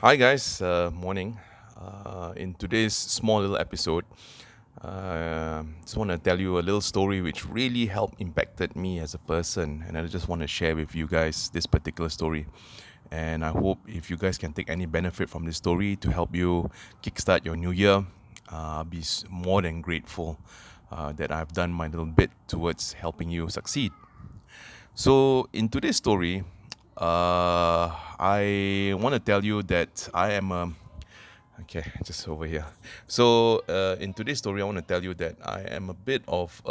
Hi guys, morning. In today's small little episode, just want to tell you a little story which really helped impacted me as a person, and I just want to share with you guys this particular story. And I hope if you guys can take any benefit from this story to help you kickstart your new year, more than grateful that I've done my little bit towards helping you succeed. So in today's story, I want to tell you that I am a okay, just over here. So in today's story, I want to tell you that I am a bit of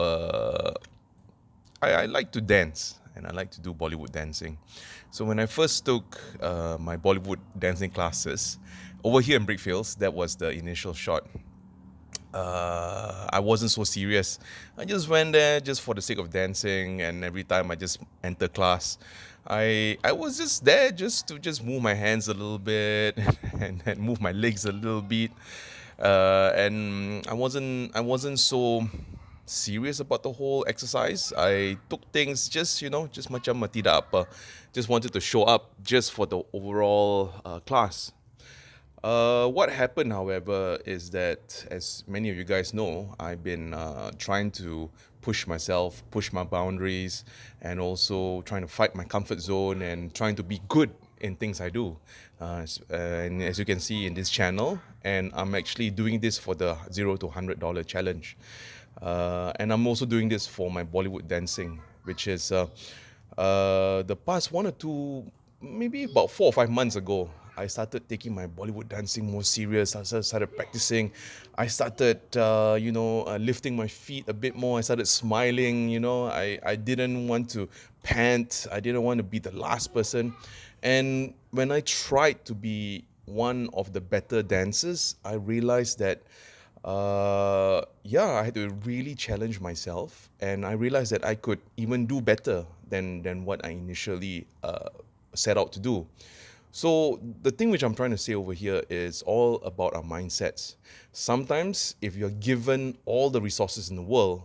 I like to dance and I like to do Bollywood dancing. So when I first took my Bollywood dancing classes over here in Brickfields, that was the initial shot. I wasn't so serious. I just went there just for the sake of dancing, and every time I just enter class, I was just there just to just move my hands a little bit and move my legs a little bit, and I wasn't so serious about the whole exercise. I took things just just macam tidak apa, just wanted to show up just for the overall class. What happened, however, is that, as many of you guys know, I've been trying to push myself, push my boundaries, and also trying to fight my comfort zone and trying to be good in things I do. And as you can see in this channel, and I'm actually doing this for the $0 to $100 challenge. And I'm also doing this for my Bollywood dancing, which is the past 1 or 2, maybe about 4 or 5 months ago, I started taking my Bollywood dancing more serious. I started practicing. I started, lifting my feet a bit more. I started smiling. I didn't want to pant. I didn't want to be the last person. And when I tried to be one of the better dancers, I realized that yeah, I had to really challenge myself, and I realized that I could even do better than what I initially set out to do. So the thing which I'm trying to say over here is all about our mindsets. Sometimes, if you're given all the resources in the world,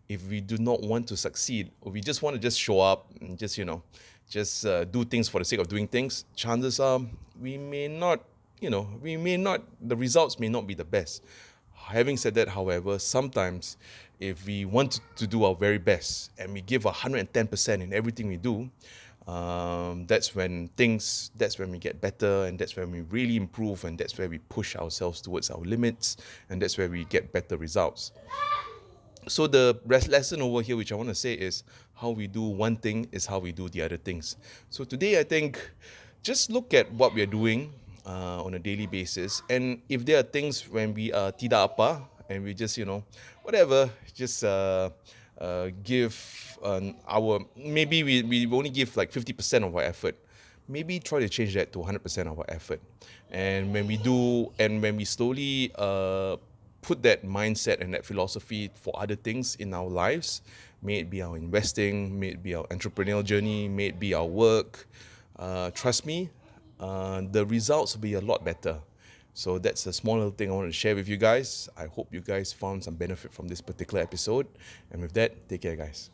if we do not want to succeed, or we just want to just show up and just do things for the sake of doing things, chances are we may not, the results may not be the best. Having said that, however, sometimes if we want to do our very best and we give 110% in everything we do, that's when we get better, and that's when we really improve, and that's where we push ourselves towards our limits, and that's where we get better results. So the lesson over here, which I want to say, is how we do one thing is how we do the other things. So today, I think, just look at what we are doing on a daily basis, and if there are things when we are tidak apa, and we just whatever, just give our, maybe we only give like 50% of our effort. Maybe try to change that to 100% of our effort. And when we slowly put that mindset and that philosophy for other things in our lives, may it be our investing, may it be our entrepreneurial journey, may it be our work, trust me, the results will be a lot better. So that's a small little thing I want to share with you guys. I hope you guys found some benefit from this particular episode. And with that, take care, guys.